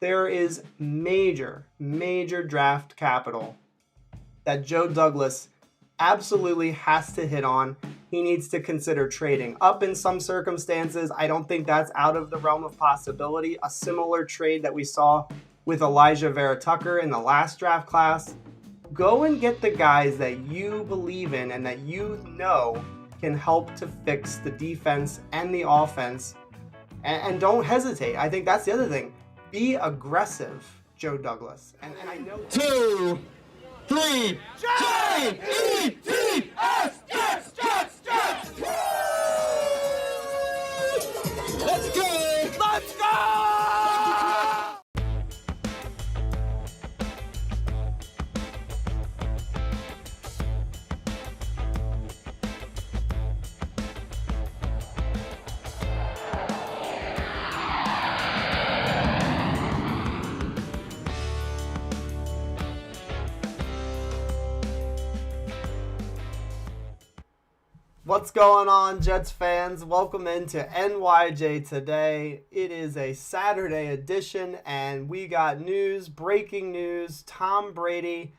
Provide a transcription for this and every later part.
There is major draft capital that Joe Douglas absolutely has to hit on. He needs to consider trading up in some circumstances. I don't think that's out of the realm of possibility. A similar trade that we saw with Elijah Vera Tucker in the last draft class. Go and get the guys that you believe in and that you know can help to fix the defense and the offense. And don't hesitate. I think that's the other thing. Be aggressive, Joe Douglas. And I know... 2, 3, J-E-T-S, Jets, Jets, Jets! Let's go! Let's go! What's going on, Jets fans? Welcome into NYJ today. It is a Saturday edition, and we got news, breaking news. Tom Brady,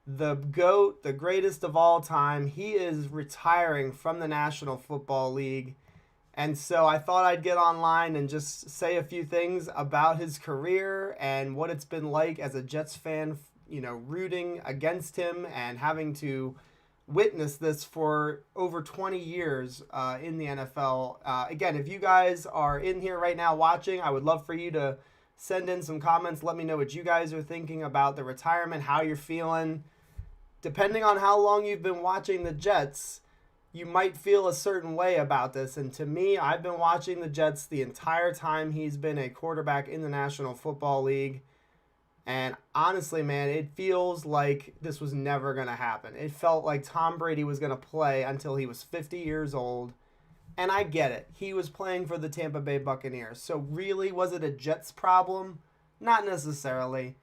the GOAT, the greatest of all time, he is retiring from the National Football League. And so I thought I'd get online and just say a few things about his career and what it's been like as a Jets fan, rooting against him and having to witnessed this for over 20 years in the NFL. Again, if you guys are in here right now watching, I would love for you to send in some comments. Let me know what you guys are thinking about the retirement, how you're feeling. Depending on how long you've been watching the Jets, you might feel a certain way about this. And to me, I've been watching the Jets the entire time he's been a quarterback in the National Football League. And honestly, man, it feels like this was never going to happen. It felt like Tom Brady was going to play until he was 50 years old. And I get it. He was playing for the Tampa Bay Buccaneers. So really, was it a Jets problem? Not necessarily.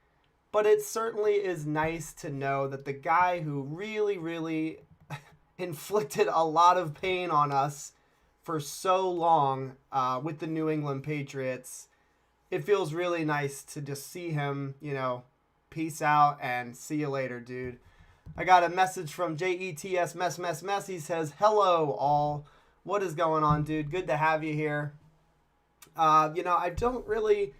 But it certainly is nice to know that the guy who really inflicted a lot of pain on us for so long with the New England Patriots, it feels really nice to just see him, peace out and see you later, dude. I got a message from JETS Mess. He says, hello, all. What is going on, dude? Good to have you here. I don't really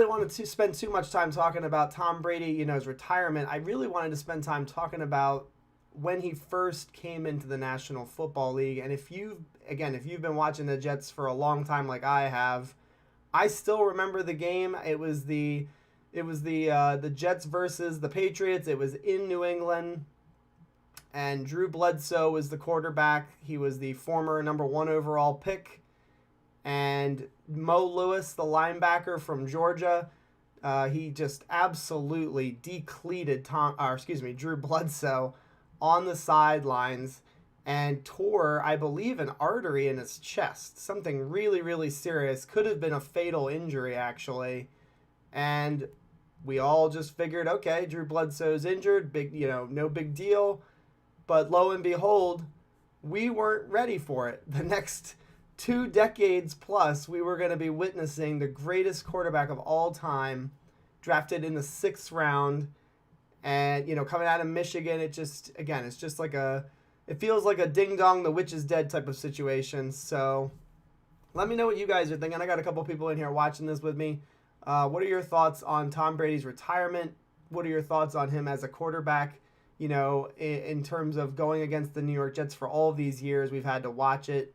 want to spend too much time talking about Tom Brady, his retirement. I really wanted to spend time talking about when he first came into the National Football League. And if you've been watching the Jets for a long time like I have, I still remember the game. It was the Jets versus the Patriots. It was in New England, and Drew Bledsoe was the quarterback. He was the former number 1 overall pick, and Mo Lewis, the linebacker from Georgia, he just absolutely decleated Drew Bledsoe on the sidelines and tore, I believe, an artery in his chest. Something really serious. Could have been a fatal injury, actually. And we all just figured, okay, Drew Bledsoe's injured, no big deal. But lo and behold, we weren't ready for it. The next 2 decades plus, we were going to be witnessing the greatest quarterback of all time, drafted in the 6th round. And, coming out of Michigan, it's just like it feels like a ding-dong, the witch is dead type of situation. So let me know what you guys are thinking. I got a couple people in here watching this with me. What are your thoughts on Tom Brady's retirement? What are your thoughts on him as a quarterback? In terms of going against the New York Jets for all of these years, we've had to watch it.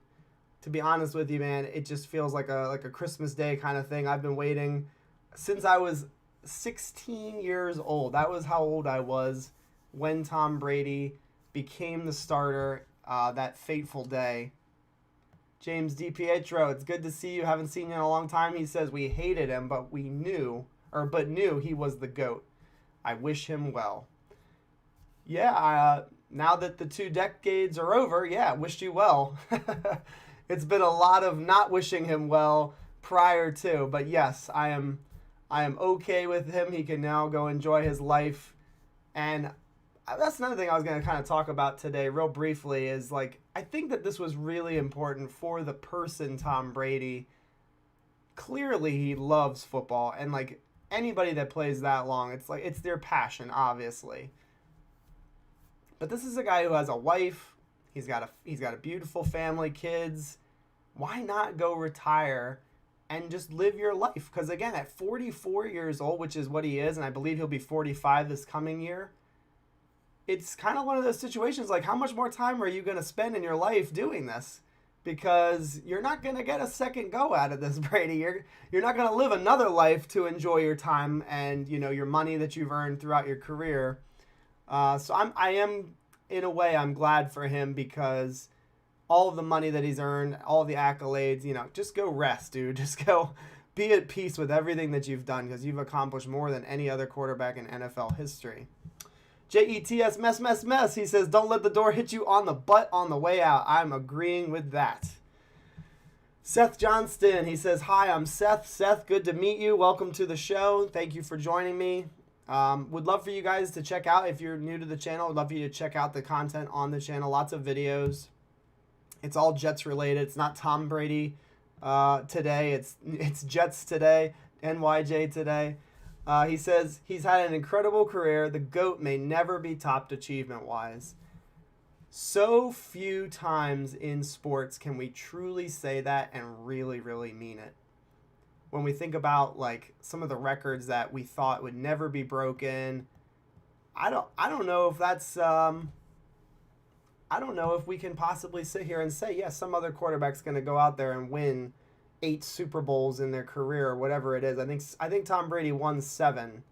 To be honest with you, man, it just feels like a Christmas Day kind of thing. I've been waiting since I was 16 years old. That was how old I was when Tom Brady became the starter that fateful day. James DiPietro, it's good to see you. Haven't seen you in a long time. He says we hated him, but knew he was the GOAT. I wish him well. Yeah, now that the 2 decades are over, wished you well. It's been a lot of not wishing him well prior to, but yes, I am okay with him. He can now go enjoy his life. And that's another thing I was going to kind of talk about today real briefly is, I think that this was really important for the person Tom Brady clearly he loves football, and like anybody that plays that long, it's like it's their passion, obviously. But this is a guy who has a wife. He's got a beautiful family, kids. Why not go retire and just live your life? Because again, at 44 years old, which is what he is, and I believe he'll be 45 this coming year, it's kind of one of those situations like, how much more time are you going to spend in your life doing this? Because you're not going to get a second go out of this, Brady. You're not going to live another life to enjoy your time and, you know, your money that you've earned throughout your career. So I am, in a way, I'm glad for him, because all of the money that he's earned, all the accolades, you know, just go rest, dude. Just go be at peace with everything that you've done, because you've accomplished more than any other quarterback in NFL history. JETS mess. He says, don't let the door hit you on the butt on the way out. I'm agreeing with that. Seth Johnston, he says, hi, I'm Seth. Seth, good to meet you. Welcome to the show. Thank you for joining me. Would love for you guys to check out, if you're new to the channel, would love for you to check out the content on the channel. Lots of videos. It's all Jets related. It's not Tom Brady today. It's Jets today, NYJ today. He says he's had an incredible career. The GOAT may never be topped achievement-wise. So few times in sports can we truly say that and really, really mean it. When we think about like some of the records that we thought would never be broken, I don't know if that's I don't know if we can possibly sit here and say, yes, some other quarterback's going to go out there and win 8 Super Bowls in their career or whatever it is. I think Tom Brady won 7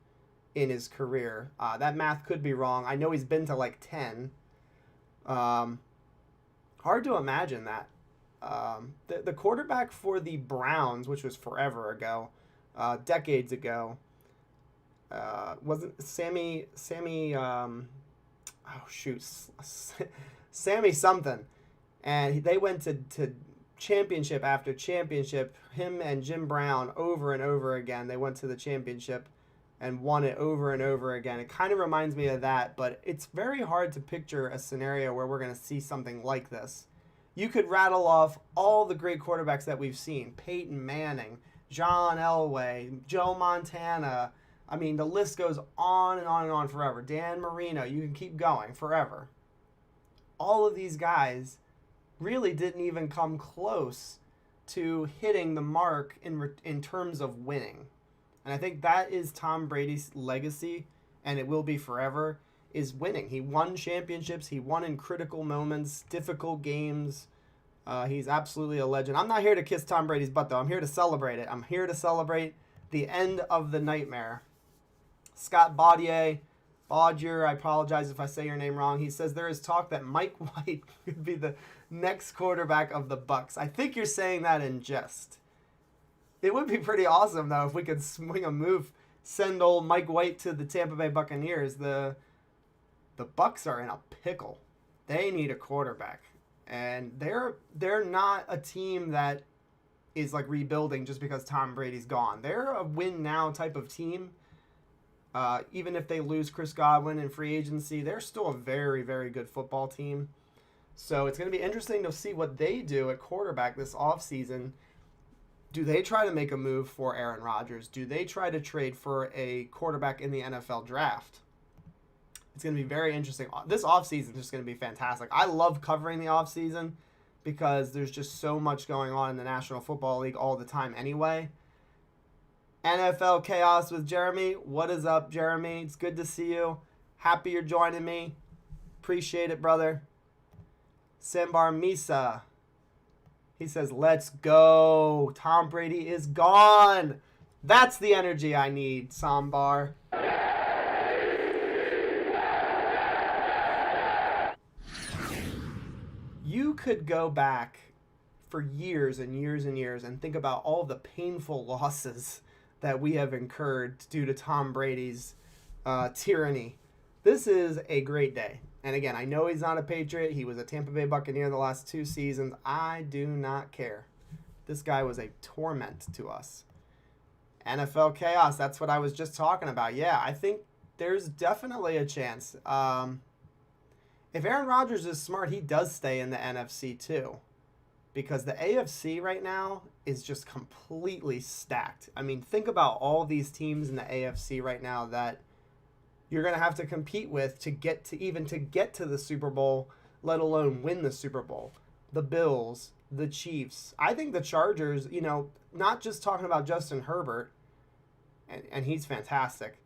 in his career. That math could be wrong. I know he's been to like 10. Hard to imagine that. The quarterback for the Browns, which was forever ago, decades ago, wasn't Sammy Sammy something. And they went to championship after championship, him and Jim Brown, over and over again. They went to the championship and won it over and over again. It kind of reminds me of that, but it's very hard to picture a scenario where we're going to see something like this. You could rattle off all the great quarterbacks that we've seen. Peyton Manning, John Elway, Joe Montana. I mean, the list goes on and on and on forever. Dan Marino, you can keep going forever. All of these guys really didn't even come close to hitting the mark in terms of winning. And I think that is Tom Brady's legacy, and it will be forever, is winning. He won championships. He won in critical moments, difficult games. He's absolutely a legend. I'm not here to kiss Tom Brady's butt, though. I'm here to celebrate it. I'm here to celebrate the end of the nightmare. Scott Baudier, I apologize if I say your name wrong. He says there is talk that Mike White could be the next quarterback of the Bucs. I think you're saying that in jest. It would be pretty awesome, though, if we could swing a move, send old Mike White to the Tampa Bay Buccaneers. The Bucs are in a pickle. They need a quarterback. And they're not a team that is like rebuilding just because Tom Brady's gone. They're a win now type of team. Even if they lose Chris Godwin in free agency, they're still a very, very good football team. So it's going to be interesting to see what they do at quarterback this offseason. Do they try to make a move for Aaron Rodgers? Do they try to trade for a quarterback in the NFL draft? It's going to be very interesting. This offseason is just going to be fantastic. I love covering the offseason because there's just so much going on in the National Football League all the time anyway. NFL Chaos with Jeremy. What is up, Jeremy? It's good to see you. Happy you're joining me. Appreciate it, brother. Sambar Misa. He says, let's go. Tom Brady is gone. That's the energy I need, Sambar. You could go back for years and years and years and think about all the painful losses that we have incurred due to Tom Brady's tyranny. This is a great day. And again, I know he's not a Patriot. He was a Tampa Bay Buccaneer the last 2 seasons. I do not care. This guy was a torment to us. NFL Chaos, that's what I was just talking about. Yeah, I think there's definitely a chance. If Aaron Rodgers is smart, he does stay in the NFC too. Because the AFC right now is just completely stacked. I mean, think about all these teams in the AFC right now that you're going to have to compete with to get to the Super Bowl, let alone win the Super Bowl. The Bills, the Chiefs. I think the Chargers, not just talking about Justin Herbert, and he's fantastic.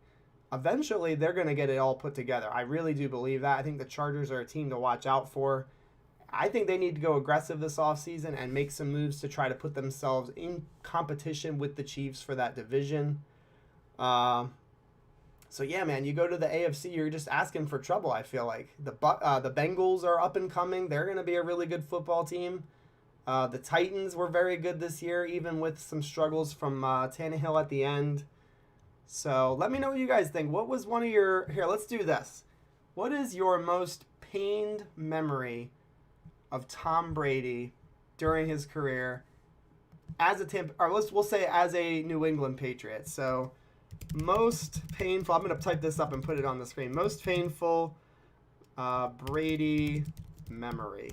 Eventually, they're going to get it all put together. I really do believe that. I think the Chargers are a team to watch out for. I think they need to go aggressive this offseason and make some moves to try to put themselves in competition with the Chiefs for that division. So, yeah, man, you go to the AFC, you're just asking for trouble, I feel like. The Bengals are up and coming. They're going to be a really good football team. The Titans were very good this year, even with some struggles from Tannehill at the end. So let me know what you guys think. What was one of your... Here, let's do this. What is your most pained memory of Tom Brady during his career as we'll say as a New England Patriot? So most painful... I'm going to type this up and put it on the screen. Most painful Brady memory.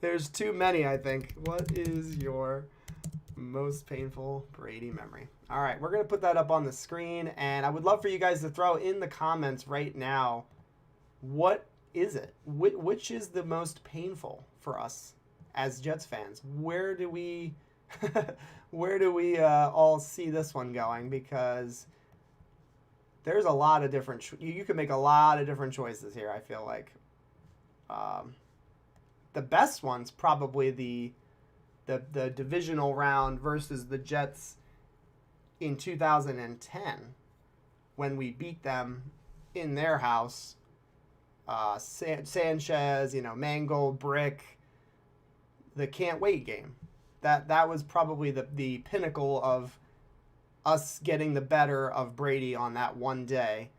There's too many, I think. What is your most painful Brady memory? All right, we're going to put that up on the screen, and I would love for you guys to throw in the comments right now, what is it? Which is the most painful for us as Jets fans? Where do we all see this one going? Because there's a lot of different... You can make a lot of different choices here, I feel like. The best one's probably the divisional round versus the Jets in 2010 when we beat them in their house. Sanchez, Mangold, Brick, the can't wait game. That was probably the pinnacle of us getting the better of Brady on that one day.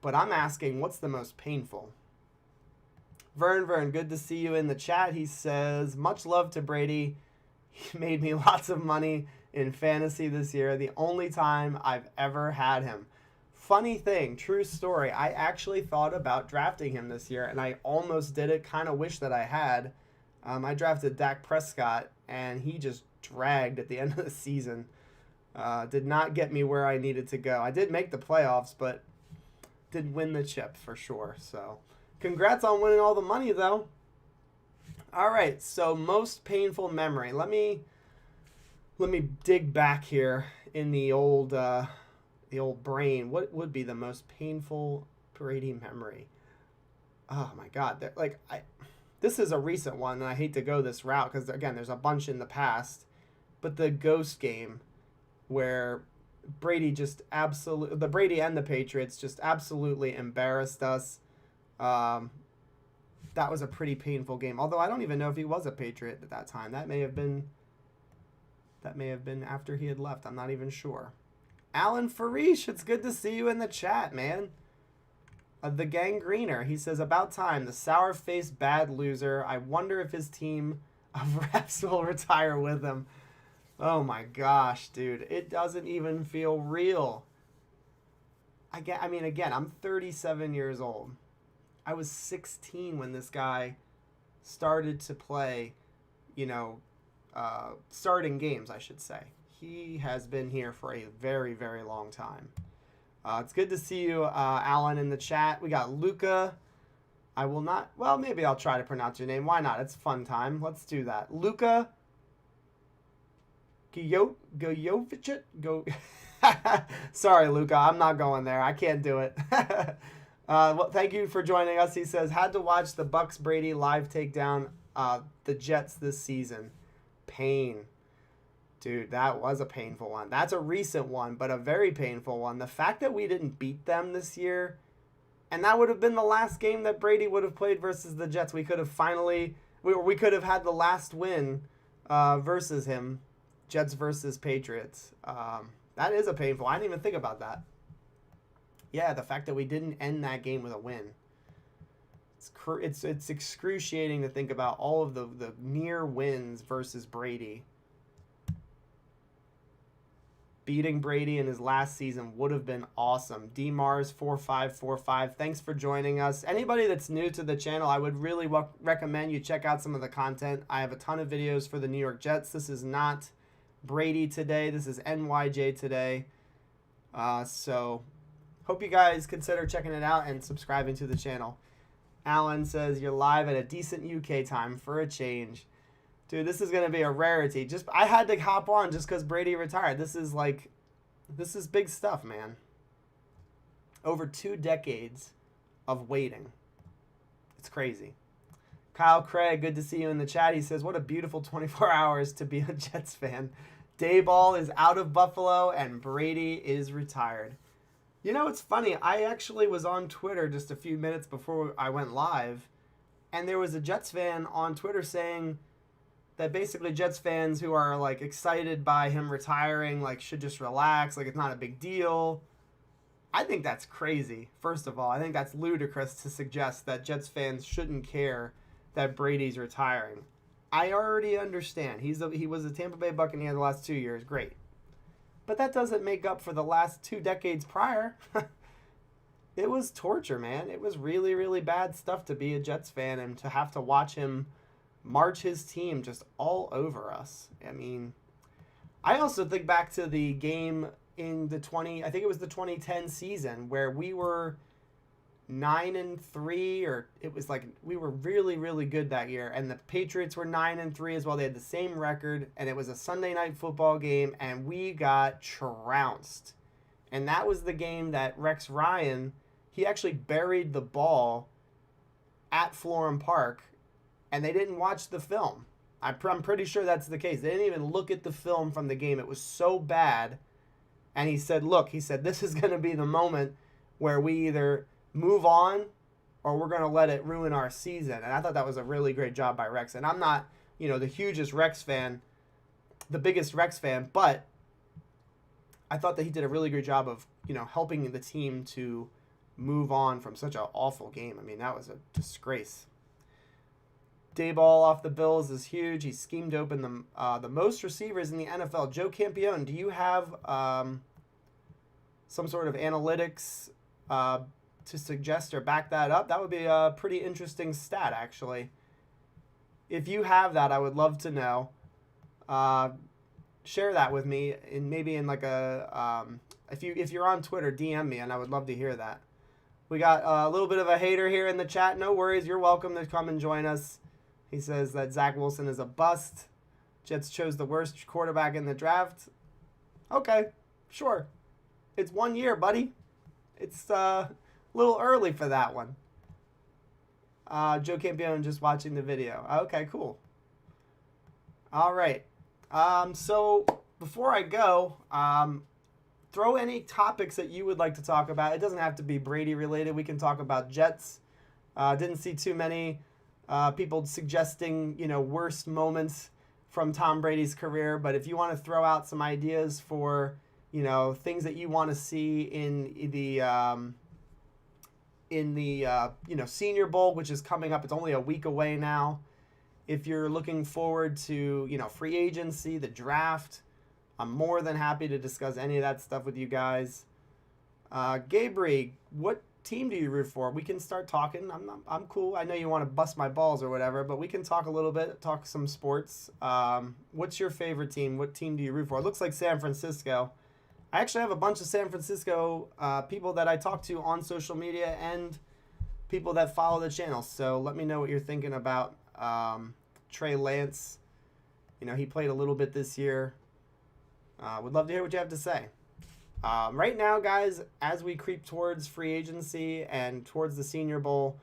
But I'm asking, what's the most painful? Vern, good to see you in the chat. He says, much love to Brady. He made me lots of money in fantasy this year. The only time I've ever had him. Funny thing, true story. I actually thought about drafting him this year, and I almost did it. Kind of wish that I had. I drafted Dak Prescott, and he just dragged at the end of the season. Did not get me where I needed to go. I did make the playoffs, but didn't win the chip for sure. So, congrats on winning all the money, though. All right, so most painful memory. Let me dig back here in the old brain. What would be the most painful Brady memory? Oh my God! This is a recent one, and I hate to go this route because again, there's a bunch in the past. But the ghost game, where the Brady and the Patriots just absolutely embarrassed us. That was a pretty painful game. Although I don't even know if he was a Patriot at that time. That may have been after he had left. I'm not even sure. Alan Farish, it's good to see you in the chat, man. The Gangreener, he says, about time. The sour-faced bad loser. I wonder if his team of reps will retire with him. Oh my gosh, dude. It doesn't even feel real. Again, I'm 37 years old. I was 16 when this guy started to play, starting games, I should say. He has been here for a very, very long time. It's good to see you, Alan, in the chat. We got Luca. Maybe I'll try to pronounce your name. Why not? It's fun time. Let's do that. Luca Gojovicit? Sorry, Luca. I'm not going there. I can't do it. Well, thank you for joining us. He says, had to watch the Bucks Brady live takedown the Jets this season. Pain. Dude, that was a painful one. That's a recent one, but a very painful one. The fact that we didn't beat them this year, and that would have been the last game that Brady would have played versus the Jets. We could have we could have had the last win versus him, Jets versus Patriots. That is a painful. I didn't even think about that. Yeah, the fact that we didn't end that game with a win. It's excruciating to think about all of the near wins versus Brady. beating Brady in his last season would have been awesome. DMars4545, thanks for joining us. Anybody that's new to the channel, I would really recommend you check out some of the content. I have a ton of videos for the New York Jets. This is not Brady today. This is NYJ today. So hope you guys consider checking it out and subscribing to the channel. Alan says you're live at a decent UK time for a change. Dude, this is going to be a rarity. I had to hop on just because Brady retired. This is big stuff, man. Over 2 decades of waiting. It's crazy. Kyle Craig, good to see you in the chat. He says, what a beautiful 24 hours to be a Jets fan. Dayball is out of Buffalo and Brady is retired. You know, it's funny. I actually was on Twitter just a few minutes before I went live, and there was a Jets fan on Twitter saying that basically Jets fans who are like excited by him retiring like should just relax, like it's not a big deal. I think that's crazy. First of all, I think that's ludicrous to suggest that Jets fans shouldn't care that Brady's retiring. I already understand. He was a Tampa Bay Buccaneer the last 2 years, great. But that doesn't make up for the last 2 decades prior. It was torture, man. It was really, really bad stuff to be a Jets fan and to have to watch him march his team just all over us. I mean, I also think back to the game in I think it was the 2010 season where we were 9-3, or it was like we were really, really good that year, and the Patriots were 9-3 as well. They had the same record, and it was a Sunday night football game, and we got trounced. And that was the game that Rex Ryan, he actually buried the ball at Florham Park, and they didn't watch the film. I'm pretty sure that's the case. They didn't even look at the film from the game. It was so bad. And he said, look, this is going to be the moment where we either move on or we're going to let it ruin our season. And I thought that was a really great job by Rex. And I'm not, the hugest Rex fan, the biggest Rex fan, but I thought that he did a really great job of, helping the team to move on from such an awful game. I mean, that was a disgrace. Dayball off the Bills is huge. He schemed open the most receivers in the NFL. Joe Campione, do you have some sort of analytics to suggest or back that up? That would be a pretty interesting stat, actually. If you have that, I would love to know. Share that with me, and maybe in like if you're on Twitter, DM me, and I would love to hear that. We got a little bit of a hater here in the chat. No worries, you're welcome to come and join us. He says that Zach Wilson is a bust. Jets chose the worst quarterback in the draft. Okay, sure. It's 1 year, buddy. It's a little early for that one. Joe Campione just watching the video. Okay, cool. All right. So before I go, throw any topics that you would like to talk about. It doesn't have to be Brady related. We can talk about Jets. Didn't see too many people suggesting, worst moments from Tom Brady's career. But if you want to throw out some ideas for, things that you want to see in the Senior Bowl, which is coming up, it's only a week away now. If you're looking forward to, free agency, the draft, I'm more than happy to discuss any of that stuff with you guys. Gabriel, what team do you root for? We can start talking. I'm cool. I know you want to bust my balls or whatever, but we can talk a little bit, talk some sports. What's your favorite team? What team do you root for? It looks like San Francisco. I actually have a bunch of San Francisco people that I talk to on social media and people that follow the channel. So let me know what you're thinking about Trey Lance. He played a little bit this year. Would love to hear what you have to say. Right now, guys, as we creep towards free agency and towards the Senior Bowl,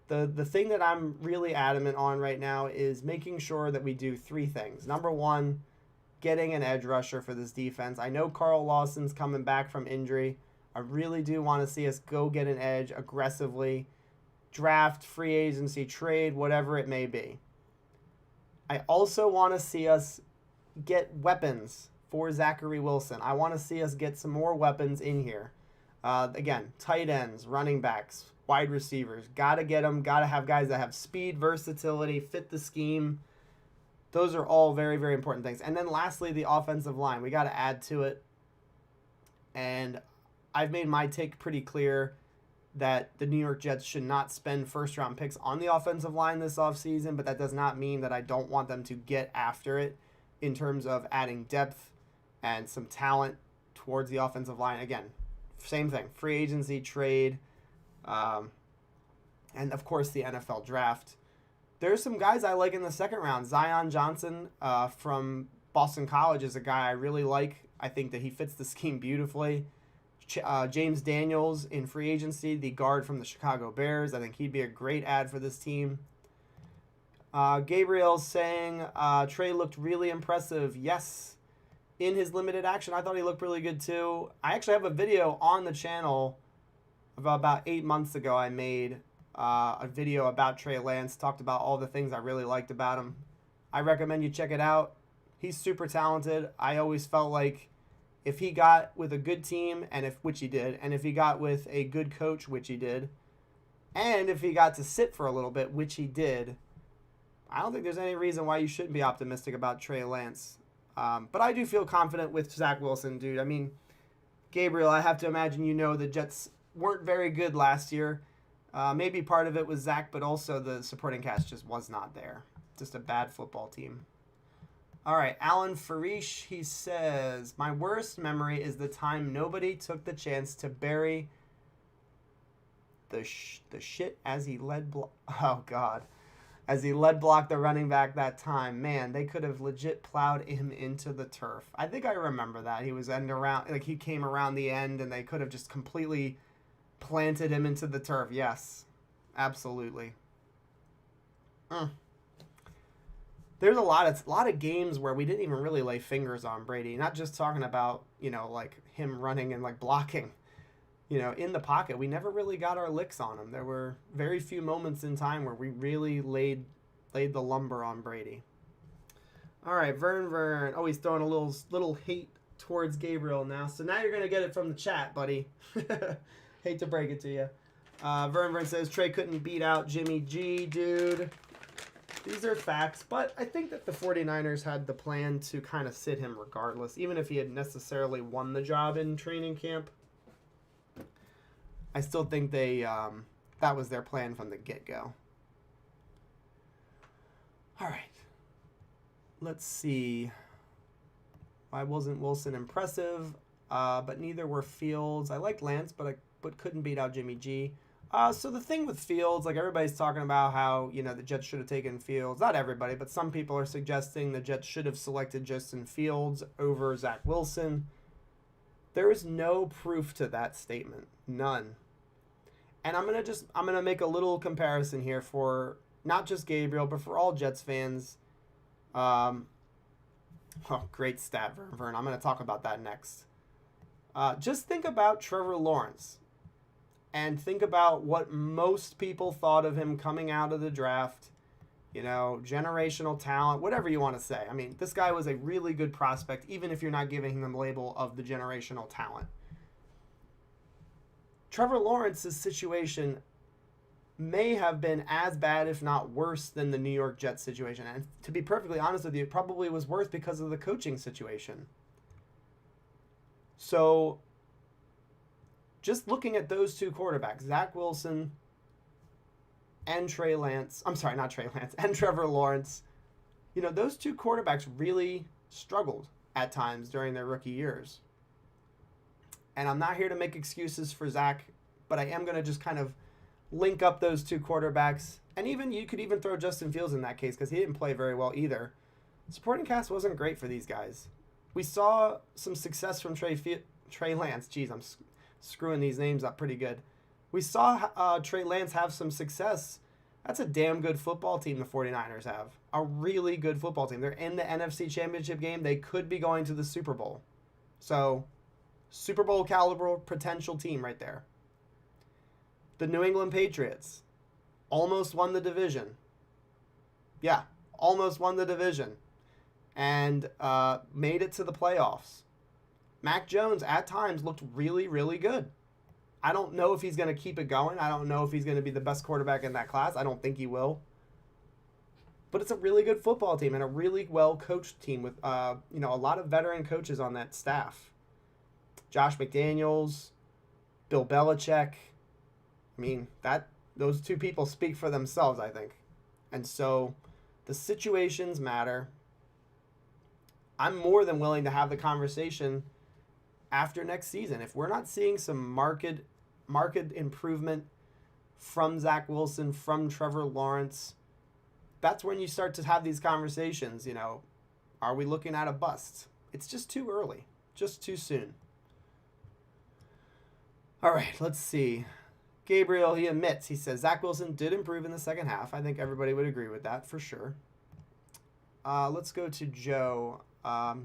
the thing that I'm really adamant on right now is making sure that we do 3 things. Number 1, getting an edge rusher for this defense. I know Carl Lawson's coming back from injury. I really do want to see us go get an edge aggressively. Draft, free agency, trade, whatever it may be. I also want to see us get weapons for Zachary Wilson. I want to see us get some more weapons in here. Again, tight ends, running backs, wide receivers. Got to get them. Got to have guys that have speed, versatility, fit the scheme. Those are all very, very important things. And then lastly, the offensive line. We got to add to it. and I've made my take pretty clear that the New York Jets should not spend first-round picks on the offensive line this offseason, but that does not mean that I don't want them to get after it in terms of adding depth and some talent towards the offensive line. Again, same thing, free agency, trade, and of course the NFL draft. There's some guys I like in the second round. Zion Johnson from Boston College is a guy I really like. I think that he fits the scheme beautifully. James Daniels in free agency, the guard from the Chicago Bears. I think he'd be a great add for this team. Gabriel's saying Trey looked really impressive. Yes, in his limited action, I thought he looked really good too. I actually have a video on the channel about 8 months ago. I made a video about Trey Lance, talked about all the things I really liked about him. I recommend you check it out. He's super talented. I always felt like if he got with a good team, which he did, and if he got with a good coach, which he did, and if he got to sit for a little bit, which he did, I don't think there's any reason why you shouldn't be optimistic about Trey Lance. But I do feel confident with Zach Wilson, dude. I mean, Gabriel, I have to imagine you know the Jets weren't very good last year. Maybe part of it was Zach, but also the supporting cast just was not there. Just a bad football team. All right, Alan Farish, he says, my worst memory is the time nobody took the chance to bury the shit as he led as he led block the running back that time. Man, they could have legit plowed him into the turf. I think I remember that. He was he came around the end and they could have just completely planted him into the turf. Yes, absolutely. There's a lot of games where we didn't even really lay fingers on Brady. Not just talking about, like him running and like blocking, in the pocket. We never really got our licks on him. There were very few moments in time where we really laid the lumber on Brady. All right, Vern. Oh, he's throwing a little hate towards Gabriel now. So now you're going to get it from the chat, buddy. Hate to break it to you. Vern says Trey couldn't beat out Jimmy G, dude. These are facts, but I think that the 49ers had the plan to kind of sit him regardless, even if he had necessarily won the job in training camp. I still think that was their plan from the get-go. All right. Let's see. Why wasn't Wilson impressive? But neither were Fields. I liked Lance, but couldn't beat out Jimmy G. So the thing with Fields, like everybody's talking about how, the Jets should have taken Fields. Not everybody, but some people are suggesting the Jets should have selected Justin Fields over Zach Wilson. There is no proof to that statement. None. And I'm going to make a little comparison here for not just Gabriel, but for all Jets fans. Great stat, Vern. I'm going to talk about that next. Just think about Trevor Lawrence. And think about what most people thought of him coming out of the draft. Generational talent, whatever you want to say. I mean, this guy was a really good prospect, even if you're not giving him the label of the generational talent. Trevor Lawrence's situation may have been as bad, if not worse, than the New York Jets situation. And to be perfectly honest with you, it probably was worse because of the coaching situation. So just looking at those two quarterbacks, Zach Wilson and and Trevor Lawrence, those two quarterbacks really struggled at times during their rookie years. And I'm not here to make excuses for Zach, but I am going to just kind of link up those two quarterbacks. And even you could even throw Justin Fields in that case because he didn't play very well either. Supporting cast wasn't great for these guys. We saw some success from Trey Lance. Jeez, I'm screwing these names up pretty good. We saw Trey Lance have some success. That's a damn good football team the 49ers have. A really good football team. They're in the NFC Championship game. They could be going to the Super Bowl. So, Super Bowl caliber potential team right there. The New England Patriots almost won the division. Yeah, almost won the division. And made it to the playoffs. Mac Jones at times looked really, really good. I don't know if he's going to keep it going. I don't know if he's going to be the best quarterback in that class. I don't think he will. But it's a really good football team and a really well-coached team with, a lot of veteran coaches on that staff. Josh McDaniels, Bill Belichick. I mean, those two people speak for themselves, I think. And so the situations matter. I'm more than willing to have the conversation after next season. If we're not seeing some market improvement from Zach Wilson, from Trevor Lawrence, that's when you start to have these conversations. Are we looking at a bust? It's just too early, just too soon. All right, let's see. Gabriel, he admits, he says, Zach Wilson did improve in the second half. I think everybody would agree with that for sure. Let's go to Joe.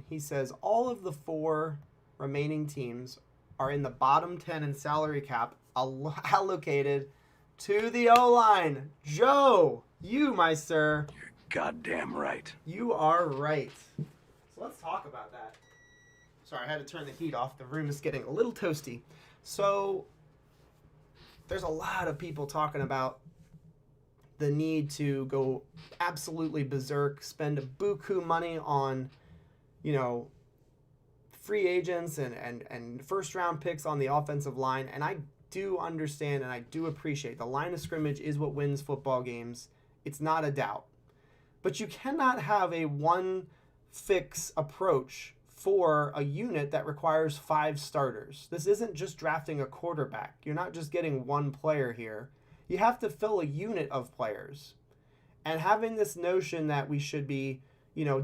He says, all of the 4 remaining teams are in the bottom 10 in salary cap allocated to the O-line. Joe, you, my sir. You're goddamn right. You are right. So let's talk about that. Sorry, I had to turn the heat off. The room is getting a little toasty. So there's a lot of people talking about the need to go absolutely berserk, spend a buku money on, free agents and first round picks on the offensive line. And I do understand and I do appreciate the line of scrimmage is what wins football games. It's not a doubt. But you cannot have a one fix approach for a unit that requires 5 starters. This isn't just drafting a quarterback. You're not just getting one player here. You have to fill a unit of players. And having this notion that we should be,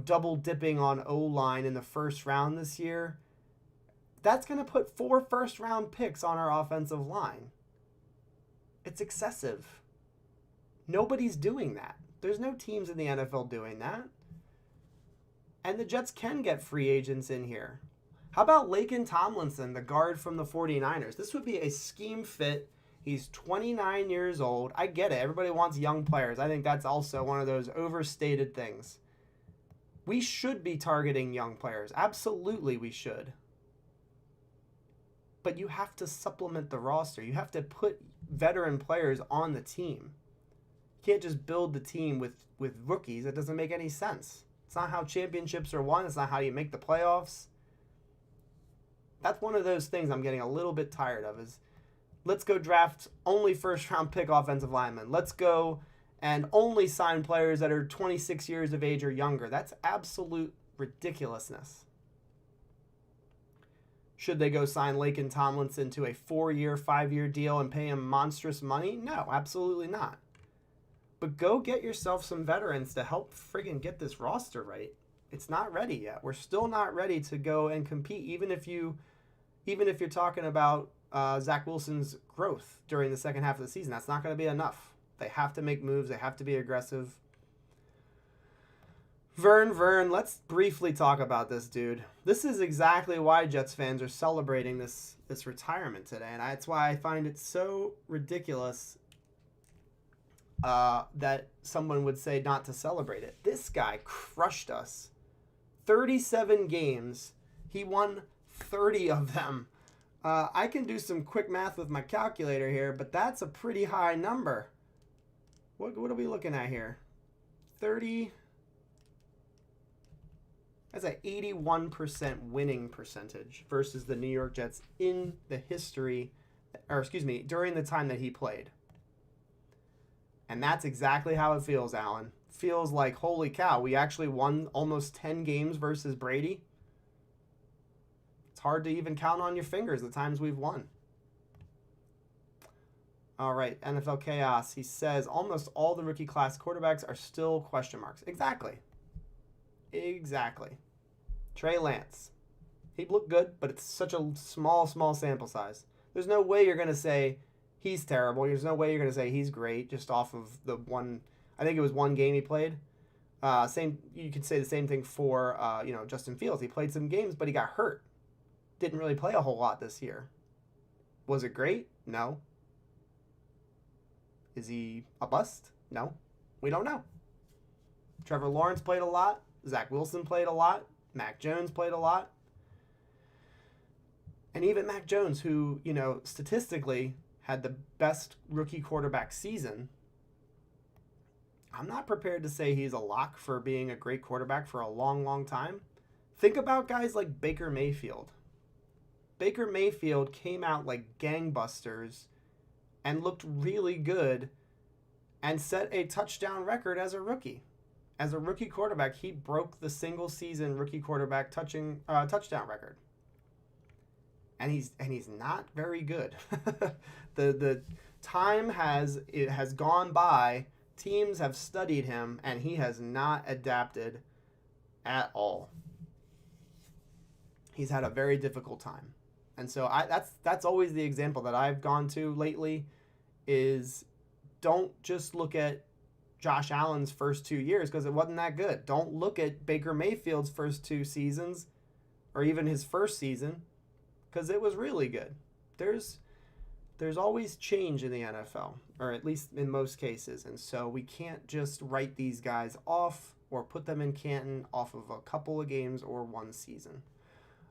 double dipping on O-line in the first round this year, that's going to put 4 first-round picks on our offensive line. It's excessive. Nobody's doing that. There's no teams in the NFL doing that. And the Jets can get free agents in here. How about Laken Tomlinson, the guard from the 49ers? This would be a scheme fit. He's 29 years old. I get it. Everybody wants young players. I think that's also one of those overstated things. We should be targeting young players. Absolutely we should. But you have to supplement the roster. You have to put veteran players on the team. You can't just build the team with rookies. It doesn't make any sense. It's not how championships are won. It's not how you make the playoffs. That's one of those things I'm getting a little bit tired of is let's go draft only first-round pick offensive linemen. Let's go and only sign players that are 26 years of age or younger. That's absolute ridiculousness. Should they go sign Laken Tomlinson to a 4-year, 5-year deal and pay him monstrous money? No, absolutely not. But go get yourself some veterans to help friggin' get this roster right. It's not ready yet. We're still not ready to go and compete, even if you're talking about Zach Wilson's growth during the second half of the season. That's not going to be enough. They have to make moves. They have to be aggressive. Vern, let's briefly talk about this, dude. This is exactly why Jets fans are celebrating this retirement today, and that's why I find it so ridiculous that someone would say not to celebrate it. This guy crushed us. 37 games. He won 30 of them. I can do some quick math with my calculator here, but that's a pretty high number. What are we looking at here? 30. That's an 81% winning percentage versus the New York Jets in the history, during the time that he played. And that's exactly how it feels, Alan. Feels like, holy cow, we actually won almost 10 games versus Brady. It's hard to even count on your fingers the times we've won. All right, NFL Chaos. He says almost all the rookie class quarterbacks are still question marks. Exactly. Trey Lance. He looked good, but it's such a small sample size. There's no way you're going to say he's terrible. There's no way you're going to say he's great just off of the one, I think it was one game he played. You could say the same thing for Justin Fields. He played some games, but he got hurt. Didn't really play a whole lot this year. Was it great? No. Is he a bust? No. We don't know. Trevor Lawrence played a lot. Zach Wilson played a lot. Mac Jones played a lot. And even Mac Jones, who, statistically had the best rookie quarterback season, I'm not prepared to say he's a lock for being a great quarterback for a long, long time. Think about guys like Baker Mayfield. Baker Mayfield came out like gangbusters and looked really good and set a touchdown record as a rookie. As a rookie quarterback, he broke the single season rookie quarterback touchdown record. And he's not very good. the time has gone by. Teams have studied him, and he has not adapted at all. He's had a very difficult time. And so that's always the example that I've gone to lately is don't just look at Josh Allen's first 2 years because it wasn't that good. Don't look at Baker Mayfield's first 2 seasons or even his first season because it was really good. There's always change in the NFL, or at least in most cases. And so we can't just write these guys off or put them in Canton off of a couple of games or one season.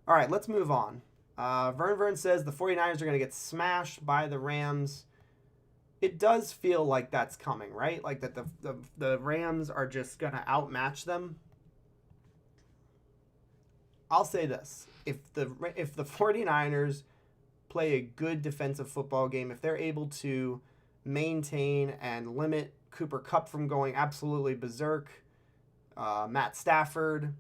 All right, let's move on. Vern says the 49ers are going to get smashed by the Rams. It does feel like that's coming, right? Like that the Rams are just going to outmatch them. I'll say this. If the 49ers play a good defensive football game, if they're able to maintain and limit Cooper Kupp from going absolutely berserk, Matt Stafford,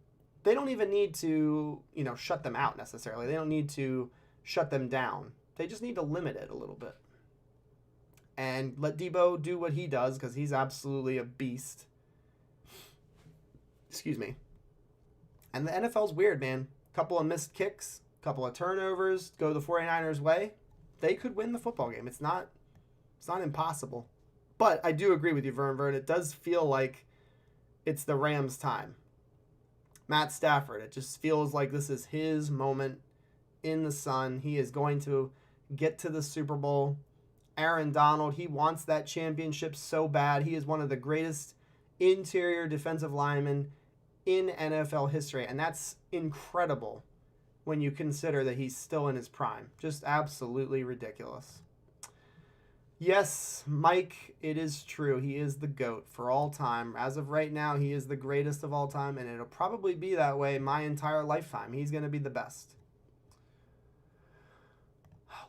they don't even need to, shut them out necessarily. They don't need to shut them down. They just need to limit it a little bit. And let Debo do what he does because he's absolutely a beast. Excuse me. And the NFL's weird, man. Couple of missed kicks, couple of turnovers, go the 49ers' way. They could win the football game. It's not impossible. But I do agree with you, Vern. It does feel like it's the Rams' time. Matt Stafford, it just feels like this is his moment in the sun. He is going to get to the Super Bowl. Aaron Donald, he wants that championship so bad. He is one of the greatest interior defensive linemen in NFL history, and that's incredible when you consider that he's still in his prime. Just absolutely ridiculous. Yes, Mike, it is true. He is the GOAT for all time. As of right now, he is the greatest of all time, and it'll probably be that way my entire lifetime. He's going to be the best.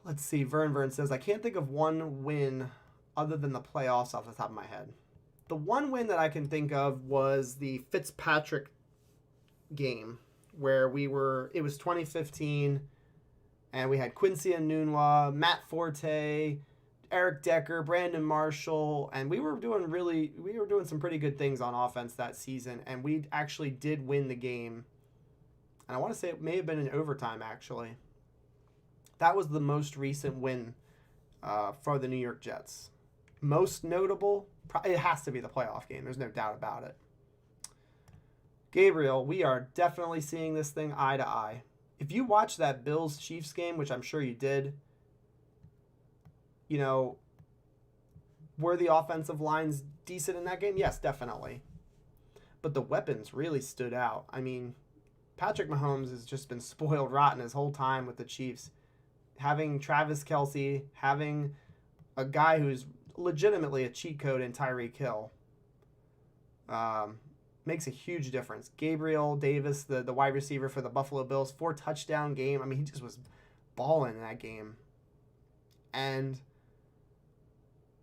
Let's see. Vern says, I can't think of one win other than the playoffs off the top of my head. The one win that I can think of was the Fitzpatrick game where it was 2015, and we had Quincy Enunwa, Matt Forte, Eric Decker, Brandon Marshall, and we were doing some pretty good things on offense that season, and we actually did win the game. And I want to say it may have been in overtime, actually. That was the most recent win for the New York Jets. Most notable, it has to be the playoff game. There's no doubt about it. Gabriel, we are definitely seeing this thing eye to eye. If you watch that Bills-Chiefs game, which I'm sure you did, were the offensive lines decent in that game? Yes, definitely. But the weapons really stood out. I mean, Patrick Mahomes has just been spoiled rotten his whole time with the Chiefs. Having Travis Kelce, having a guy who's legitimately a cheat code in Tyreek Hill makes a huge difference. Gabriel Davis, the wide receiver for the Buffalo Bills, 4-touchdown game. I mean, he just was balling in that game. And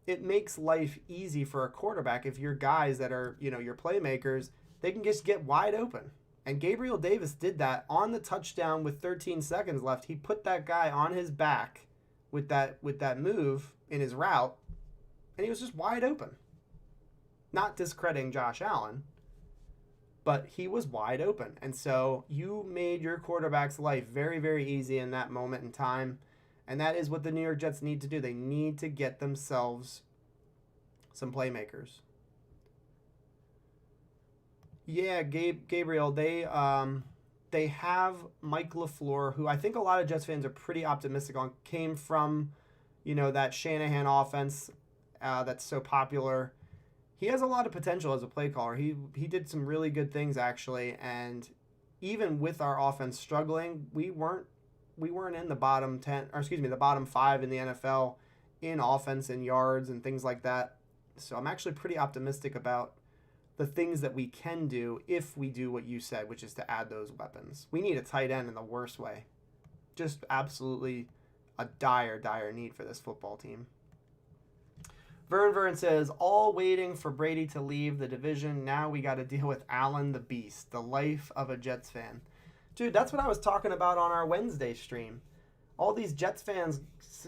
it makes life easy for a quarterback if your guys that are, your playmakers, they can just get wide open. And Gabriel Davis did that on the touchdown with 13 seconds left. He put that guy on his back with that move in his route, and he was just wide open. Not discrediting Josh Allen, but he was wide open. And so you made your quarterback's life very, very easy in that moment in time. And that is what the New York Jets need to do. They need to get themselves some playmakers. Yeah, Gabriel, they have Mike LaFleur, who I think a lot of Jets fans are pretty optimistic on, came from, that Shanahan offense that's so popular. He has a lot of potential as a play caller. He did some really good things, actually, and even with our offense struggling, we weren't in the bottom 10, or excuse me, the bottom 5 in the NFL in offense and yards and things like that. So I'm actually pretty optimistic about the things that we can do if we do what you said, which is to add those weapons. We need a tight end in the worst way. Just absolutely a dire, dire need for this football team. Vern says, all waiting for Brady to leave the division. Now we got to deal with Allen the Beast, the life of a Jets fan. Dude, that's what I was talking about on our Wednesday stream. All these Jets fans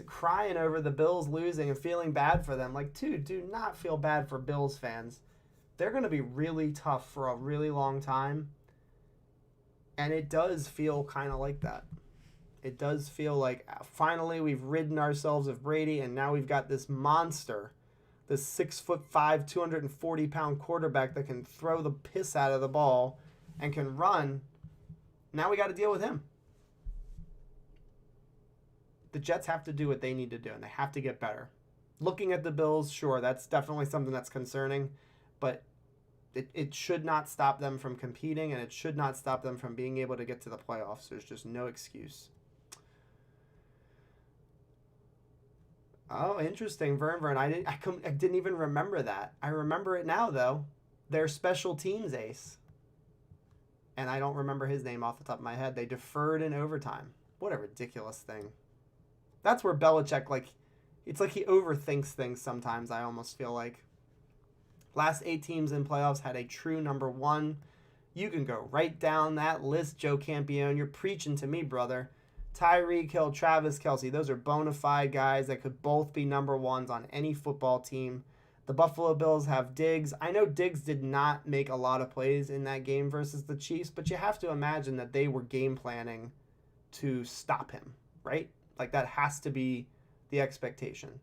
crying over the Bills losing and feeling bad for them. Like, dude, do not feel bad for Bills fans. They're going to be really tough for a really long time. And it does feel kind of like that. It does feel like finally we've ridden ourselves of Brady, and now we've got this monster, this 6'5", 240-pound quarterback that can throw the piss out of the ball and can run. Now we got to deal with him. The Jets have to do what they need to do, and they have to get better. Looking at the Bills, sure, that's definitely something that's concerning, but it should not stop them from competing, and it should not stop them from being able to get to the playoffs. There's just no excuse. Oh, interesting, Vern. I didn't even remember that. I remember it now, though. Their special teams ace. And I don't remember his name off the top of my head. They deferred in overtime. What a ridiculous thing. That's where Belichick, it's like he overthinks things sometimes, I almost feel like. Last 8 teams in playoffs had a true number 1. You can go right down that list, Joe Campione. You're preaching to me, brother. Tyreek Hill, Travis Kelce, those are bona fide guys that could both be number 1s on any football team. The Buffalo Bills have Diggs. I know Diggs did not make a lot of plays in that game versus the Chiefs, but you have to imagine that they were game planning to stop him, right? Like, that has to be the expectation.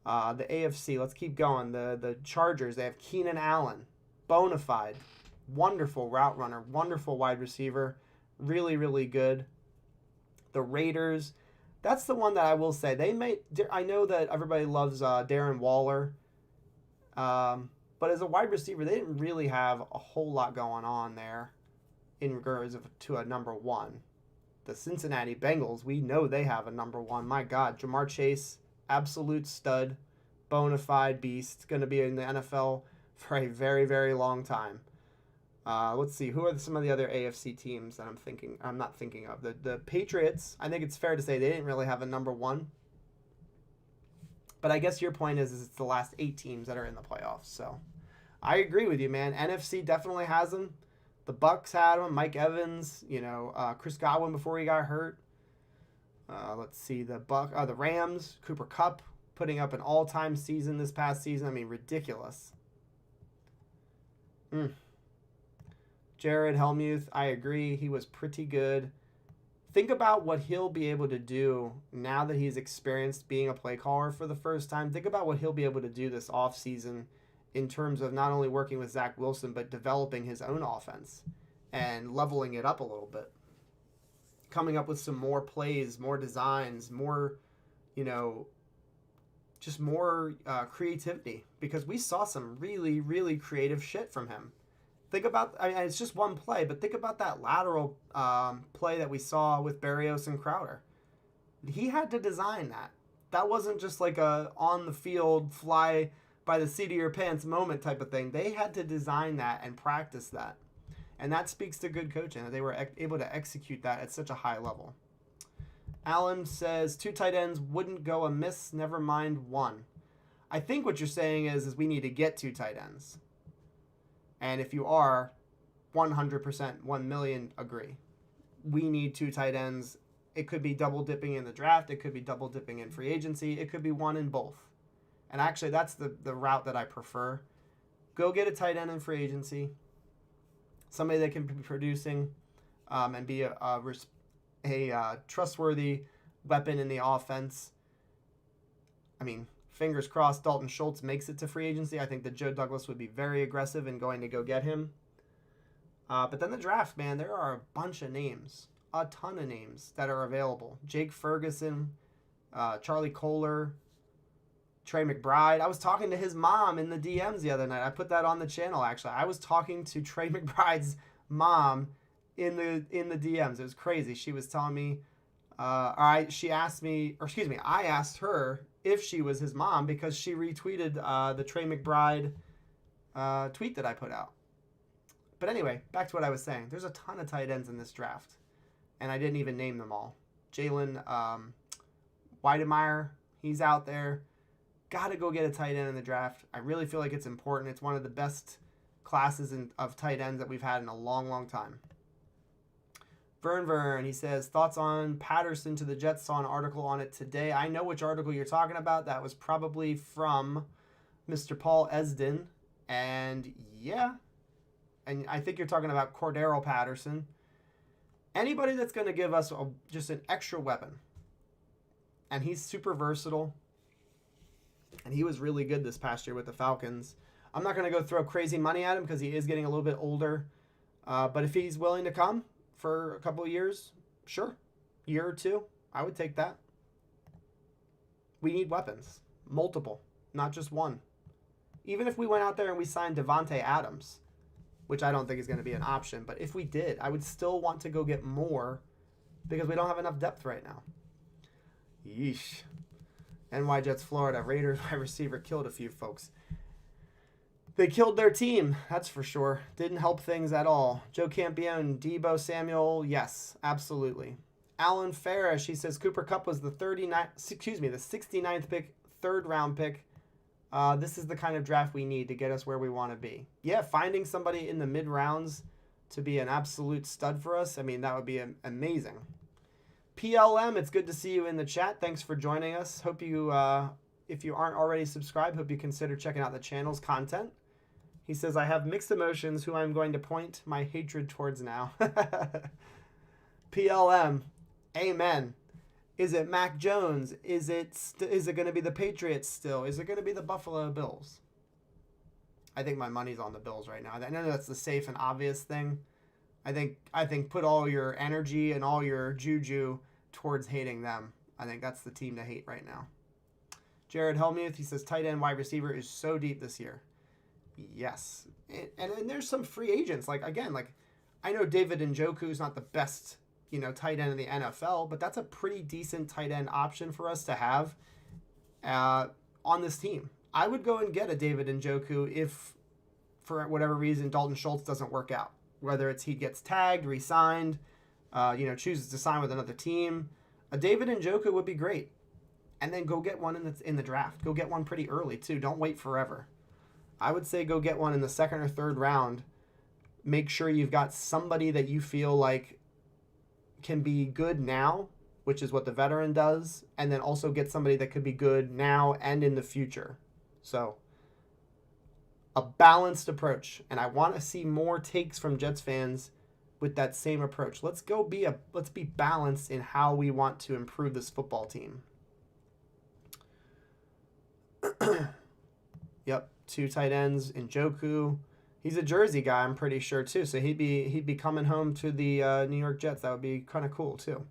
The AFC, let's keep going. The Chargers, they have Keenan Allen, bona fide, wonderful route runner, wonderful wide receiver, really, really good. The Raiders, that's the one that I will say. I know that everybody loves Darren Waller, but as a wide receiver, they didn't really have a whole lot going on there in regards to a number 1. The Cincinnati Bengals, we know they have a number 1. My God, Jamar Chase, absolute stud, bona fide beast, going to be in the NFL for a very, very long time. Let's see, who are some of the other AFC teams that I'm not thinking of? The Patriots, I think it's fair to say they didn't really have a number 1. But I guess your point is it's the last 8 teams that are in the playoffs. So I agree with you, man. NFC definitely has them. The Bucks had them. Mike Evans, Chris Godwin before he got hurt. Let's see, the Rams, Cooper Kupp putting up an all-time season this past season. I mean, ridiculous. Jared Helmuth, I agree. He was pretty good. Think about what he'll be able to do now that he's experienced being a play caller for the first time. Think about what he'll be able to do this offseason in terms of not only working with Zach Wilson, but developing his own offense and leveling it up a little bit. Coming up with some more plays, more designs, more, just more creativity. Because we saw some really, really creative shit from him. Think about, it's just one play, but think about that lateral play that we saw with Berrios and Crowder. He had to design that. That wasn't just like a on-the-field, fly by the seat of your pants moment type of thing. They had to design that and practice that. And that speaks to good coaching, that they were able to execute that at such a high level. Alan says, 2 tight ends wouldn't go amiss, never mind 1. I think what you're saying is we need to get 2 tight ends. And if you are, 100%, 1 million agree. We need 2 tight ends. It could be double dipping in the draft. It could be double dipping in free agency. It could be 1 in both. And actually, that's the route that I prefer. Go get a tight end in free agency. Somebody that can be producing and be a trustworthy weapon in the offense. I mean, fingers crossed Dalton Schultz makes it to free agency. I think that Joe Douglas would be very aggressive in going to go get him. But then the draft, man, there are a bunch of names, a ton of names that are available. Jake Ferguson, Charlie Kohler, Trey McBride. I was talking to his mom in the DMs the other night. I put that on the channel, actually. I was talking to Trey McBride's mom in the DMs. It was crazy. She was telling me, I asked her if she was his mom because she retweeted the Trey McBride tweet that I put out. But anyway, back to what I was saying. There's a ton of tight ends in this draft, and I didn't even name them all. Jalen Weidemeyer, he's out there. Got to go get a tight end in the draft. I really feel like it's important. It's one of the best classes of tight ends that we've had in a long, long time. Vern, he says, thoughts on Patterson to the Jets. Saw an article on it today. I know which article you're talking about. That was probably from Mr. Paul Esden. And yeah, and I think you're talking about Cordero Patterson. Anybody that's going to give us just an extra weapon. And he's super versatile. And he was really good this past year with the Falcons. I'm not going to go throw crazy money at him because he is getting a little bit older. But if he's willing to come for a couple of years, sure. Year or two, I would take that. We need weapons. Multiple, not just one. Even if we went out there and we signed Devontae Adams, which I don't think is going to be an option, but if we did, I would still want to go get more because we don't have enough depth right now. Yeesh. NY Jets, Florida. Raiders wide receiver killed a few folks. They killed their team, that's for sure. Didn't help things at all. Joe Campione, Debo Samuel, yes, absolutely. Alan Farish, he says Cooper Kupp was the 69th pick, third round pick. This is the kind of draft we need to get us where we want to be. Yeah, finding somebody in the mid rounds to be an absolute stud for us, I mean, that would be amazing. PLM, it's good to see you in the chat. Thanks for joining us. Hope you, if you aren't already subscribed, hope you consider checking out the channel's content. He says, I have mixed emotions who I'm going to point my hatred towards now. PLM, amen. Is it Mac Jones? Is it going to be the Patriots still? Is it going to be the Buffalo Bills? I think my money's on the Bills right now. I know that's the safe and obvious thing. I think put all your energy and all your juju towards hating them. I think that's the team to hate right now. Jared Helmuth, he says tight end wide receiver is so deep this year. Yes. And there's some free agents. Like I know David Njoku is not the best, tight end in the NFL, but that's a pretty decent tight end option for us to have on this team. I would go and get a David Njoku if, for whatever reason, Dalton Schultz doesn't work out. Whether it's he gets tagged, re-signed, chooses to sign with another team. A David Njoku would be great. And then go get one in the draft. Go get one pretty early, too. Don't wait forever. I would say go get one in the second or third round. Make sure you've got somebody that you feel like can be good now, which is what the veteran does, and then also get somebody that could be good now and in the future. So, a balanced approach, and I want to see more takes from Jets fans with that same approach. Let's be balanced in how we want to improve this football team. Yep, 2 tight ends, Njoku. He's a Jersey guy, I'm pretty sure too. So he'd be coming home to the New York Jets. That would be kind of cool too.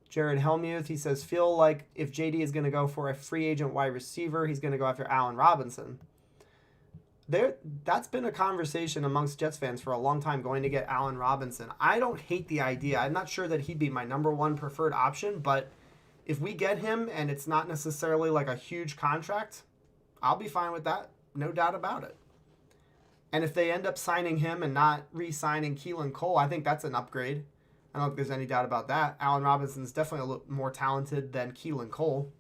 Jared Helmuth, he says, feel like if JD is going to go for a free agent wide receiver, he's going to go after Allen Robinson. That's been a conversation amongst Jets fans for a long time, going to get Allen Robinson. I don't hate the idea. I'm not sure that he'd be my number one preferred option, but if we get him and it's not necessarily like a huge contract, I'll be fine with that. No doubt about it. And if they end up signing him and not re-signing Keelan Cole, I think that's an upgrade. I don't think there's any doubt about that. Allen Robinson's definitely a little more talented than Keelan Cole.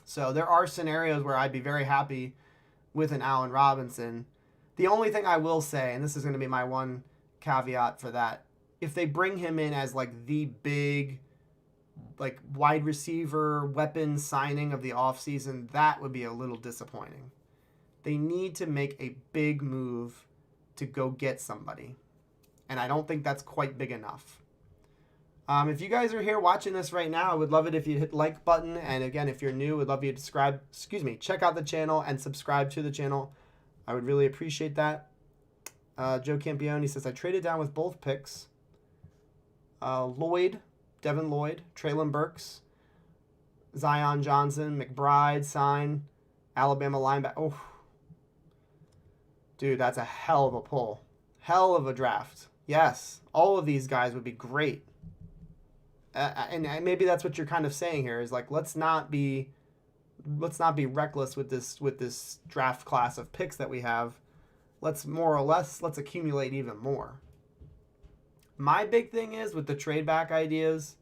So there are scenarios where I'd be very happy with an Allen Robinson. The only thing I will say, and this is going to be my one caveat for that, if they bring him in as like the big wide receiver weapon signing of the offseason, that would be a little disappointing. They need to make a big move to go get somebody. And I don't think that's quite big enough. If you guys are here watching this right now, I would love it if you hit the like button. And again, if you're new, I'd love you to check out the channel and subscribe to the channel. I would really appreciate that. Joe Campione says, I traded down with both picks. Devin Lloyd, Treylon Burks, Zion Johnson, McBride, sign, Alabama linebacker. Oh, dude, that's a hell of a pull. Hell of a draft. Yes, all of these guys would be great. And maybe that's what you're kind of saying here is like, let's not be reckless with this draft class of picks that we have. Let's accumulate even more. My big thing is with the trade back ideas,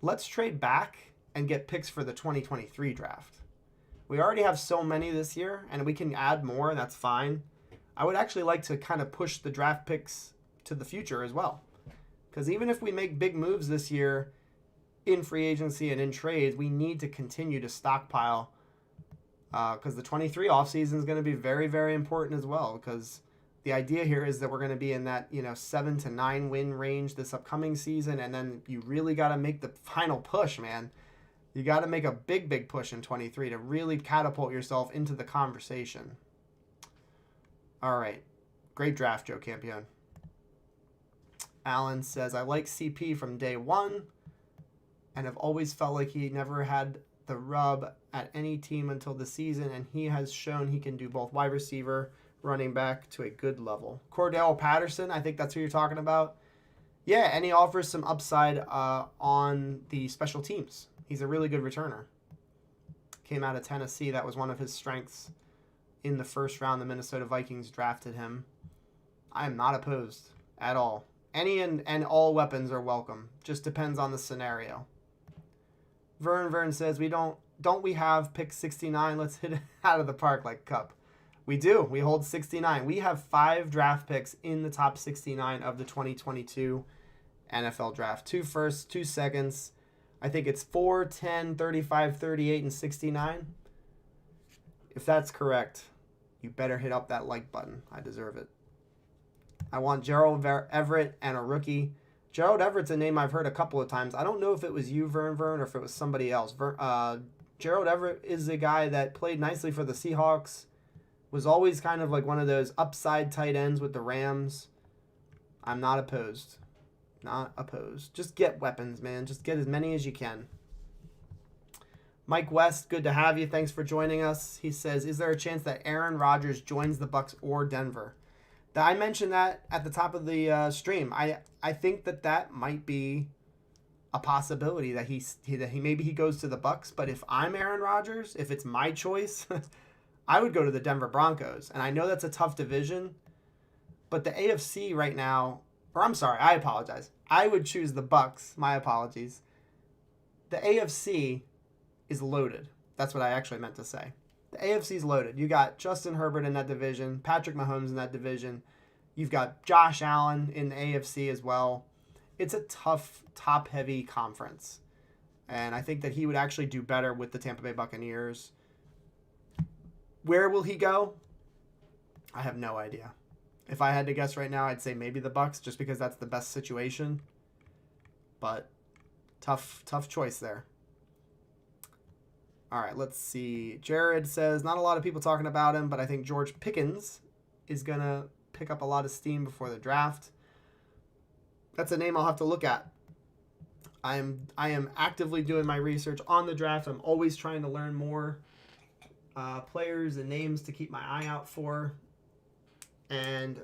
let's trade back and get picks for the 2023 draft. We already have so many this year, and we can add more, and that's fine. I would actually like to kind of push the draft picks to the future as well. Because even if we make big moves this year in free agency and in trades, we need to continue to stockpile because the 23 offseason is going to be very, very important as well, because the idea here is that we're going to be in that 7 to 9 win range this upcoming season, and then you really got to make the final push, man. You got to make a big, big push in 23 to really catapult yourself into the conversation. All right. Great draft, Joe Campione. Alan says, I like CP from day one and have always felt like he never had the rub at any team until the season, and he has shown he can do both wide receiver, running back to a good level. Cordell Patterson, I think that's who you're talking about. Yeah, and he offers some upside on the special teams. He's a really good returner. Came out of Tennessee. That was one of his strengths in the first round. The Minnesota Vikings drafted him. I am not opposed at all. Any and all weapons are welcome. Just depends on the scenario. Vern says, don't we have pick 69? Let's hit it out of the park like Cup. We do. We hold 69. We have 5 draft picks in the top 69 of the 2022 NFL draft. 2 firsts, 2 seconds. I think it's 4, 10, 35, 38, and 69. If that's correct, you better hit up that like button. I deserve it. I want Gerald Everett and a rookie. Gerald Everett's a name I've heard a couple of times. I don't know if it was you, Vern, or if it was somebody else. Gerald Everett is a guy that played nicely for the Seahawks. Was always kind of like one of those upside tight ends with the Rams. I'm not opposed. Not opposed. Just get weapons, man. Just get as many as you can. Mike West, good to have you. Thanks for joining us. He says, is there a chance that Aaron Rodgers joins the Bucs or Denver? I mentioned that at the top of the stream. I think that might be a possibility that he maybe he goes to the Bucs. But if I'm Aaron Rodgers, if it's my choice, I would go to the Denver Broncos. And I know that's a tough division, but the AFC right now, or I'm sorry, I apologize. I would choose the Bucs. My apologies. The AFC is loaded. That's what I actually meant to say. The AFC's loaded. You got Justin Herbert in that division, Patrick Mahomes in that division. You've got Josh Allen in the AFC as well. It's a tough, top-heavy conference. And I think that he would actually do better with the Tampa Bay Buccaneers. Where will he go? I have no idea. If I had to guess right now, I'd say maybe the Bucs, just because that's the best situation. But tough choice there. All right, let's see. Jared says, not a lot of people talking about him, but I think George Pickens is going to pick up a lot of steam before the draft. That's a name I'll have to look at. I am actively doing my research on the draft. I'm always trying to learn more players and names to keep my eye out for. And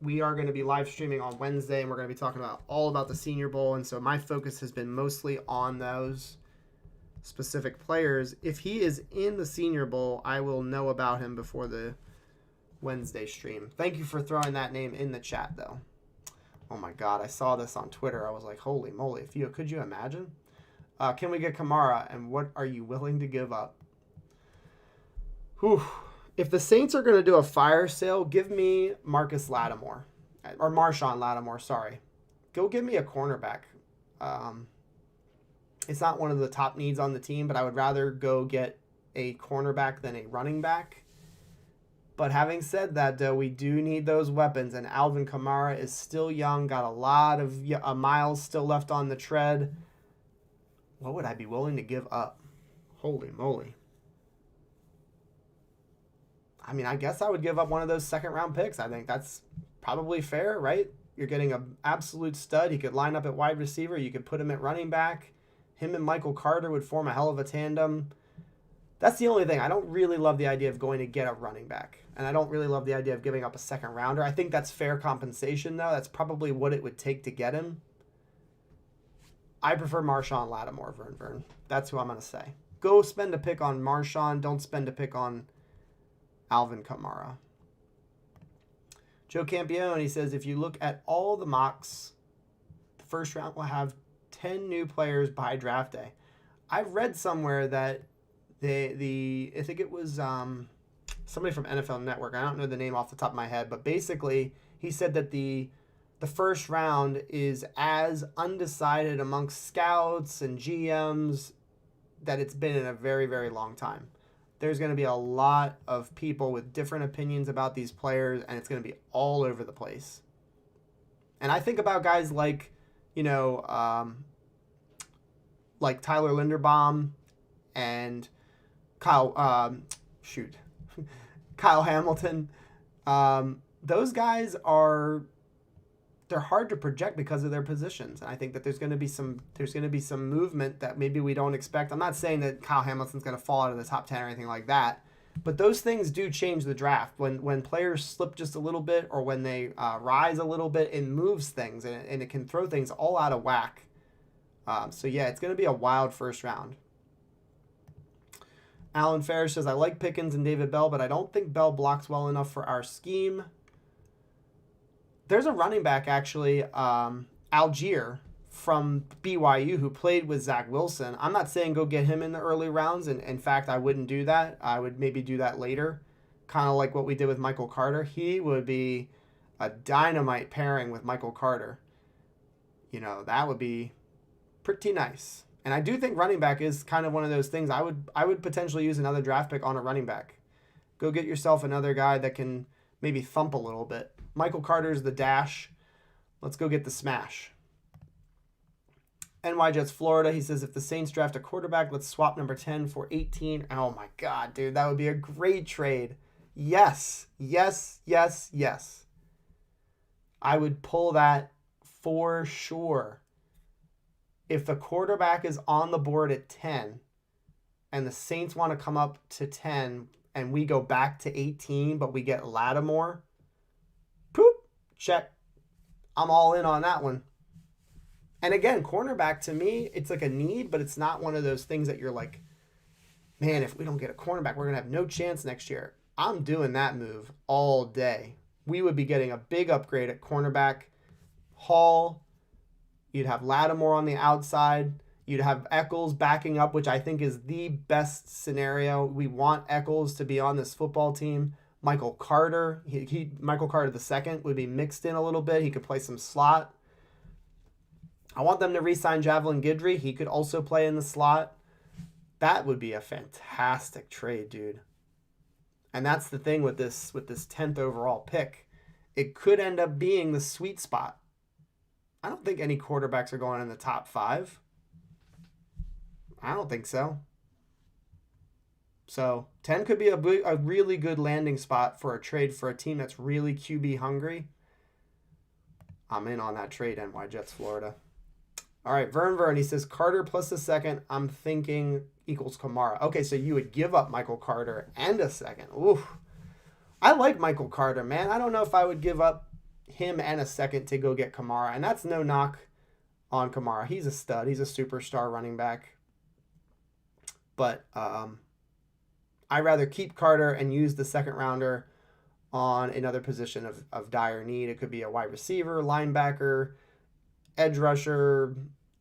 we are going to be live streaming on Wednesday, and we're going to be talking all about the Senior Bowl. And so my focus has been mostly on those specific players. If he is in the Senior Bowl, I will know about him before the Wednesday stream. Thank you for throwing that name in the chat, though. Oh my God, I saw this on Twitter. I was like, holy moly. Could you imagine? Can we get Kamara, and what are you willing to give up? Whew. If the Saints are going to do a fire sale, give me Marcus Lattimore. Or Marshawn Lattimore, sorry. Go give me a cornerback. It's not one of the top needs on the team, but I would rather go get a cornerback than a running back. But having said that, though, we do need those weapons, and Alvin Kamara is still young, got a lot of miles still left on the tread. What would I be willing to give up? Holy moly. I mean, I guess I would give up one of those second-round picks. I think that's probably fair, right? You're getting an absolute stud. He could line up at wide receiver. You could put him at running back. Him and Michael Carter would form a hell of a tandem. That's the only thing. I don't really love the idea of going to get a running back. And I don't really love the idea of giving up a second rounder. I think that's fair compensation, though. That's probably what it would take to get him. I prefer Marshawn Lattimore, Vern. That's who I'm going to say. Go spend a pick on Marshawn. Don't spend a pick on Alvin Kamara. Joe Campione, he says, if you look at all the mocks, the first round will have 10 new players by draft day. I've read somewhere that I think it was somebody from NFL Network. I don't know the name off the top of my head, but basically he said that the first round is as undecided amongst scouts and GMs that it's been in a very, very long time. There's going to be a lot of people with different opinions about these players, and it's going to be all over the place. And I think about guys like, like Tyler Linderbaum and Kyle Hamilton. Those guys they're hard to project because of their positions. And I think that there's going to be some movement that maybe we don't expect. I'm not saying that Kyle Hamilton's going to fall out of the top 10 or anything like that, but those things do change the draft. When players slip just a little bit, or when they rise a little bit, it moves things, and it can throw things all out of whack. So yeah, it's going to be a wild first round. Alan Ferris says, I like Pickens and David Bell, but I don't think Bell blocks well enough for our scheme. There's a running back, actually, Algier from BYU, who played with Zach Wilson. I'm not saying go get him in the early rounds. And in fact, I wouldn't do that. I would maybe do that later, kind of like what we did with Michael Carter. He would be a dynamite pairing with Michael Carter. That would be pretty nice. And I do think running back is kind of one of those things. I would potentially use another draft pick on a running back. Go get yourself another guy that can maybe thump a little bit. Michael Carter's the dash. Let's go get the smash. NY Jets Florida, he says, if the Saints draft a quarterback, let's swap number 10 for 18. Oh my God, dude, that would be a great trade. Yes, yes, yes, yes. I would pull that for sure. If the quarterback is on the board at 10 and the Saints want to come up to 10 and we go back to 18, but we get Lattimore, poop, check. I'm all in on that one. And again, cornerback to me, it's like a need, but it's not one of those things that you're like, man, if we don't get a cornerback, we're going to have no chance next year. I'm doing that move all day. We would be getting a big upgrade at cornerback. Hall, you'd have Lattimore on the outside. You'd have Eccles backing up, which I think is the best scenario. We want Eccles to be on this football team. Michael Carter, Michael Carter II would be mixed in a little bit. He could play some slot. I want them to re-sign Javelin Guidry. He could also play in the slot. That would be a fantastic trade, dude. And that's the thing with this 10th overall pick. It could end up being the sweet spot. I don't think any quarterbacks are going in the top 5. I don't think so. So 10 could be a really good landing spot for a trade for a team that's really QB hungry. I'm in on that trade, NY Jets Florida. All right, Vern, he says Carter plus a second, I'm thinking equals Kamara. Okay, so you would give up Michael Carter and a second. Oof. I like Michael Carter, man. I don't know if I would give up him and a second to go get Kamara. And that's no knock on Kamara. He's a stud. He's a superstar running back. But I'd rather keep Carter and use the second rounder on another position of dire need. It could be a wide receiver, linebacker, edge rusher,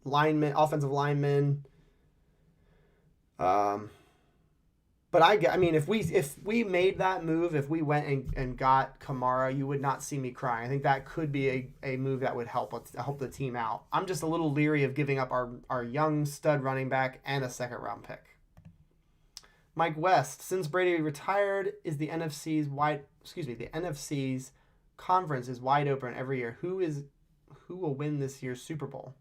lineman, offensive lineman. But I mean, if we made that move, if we went and got Kamara, you would not see me crying. I think that could be a move that would help the team out. I'm just a little leery of giving up our young stud running back and a second round pick. Mike West, since Brady retired, is the NFC's conference is wide open every year. Who will win this year's Super Bowl?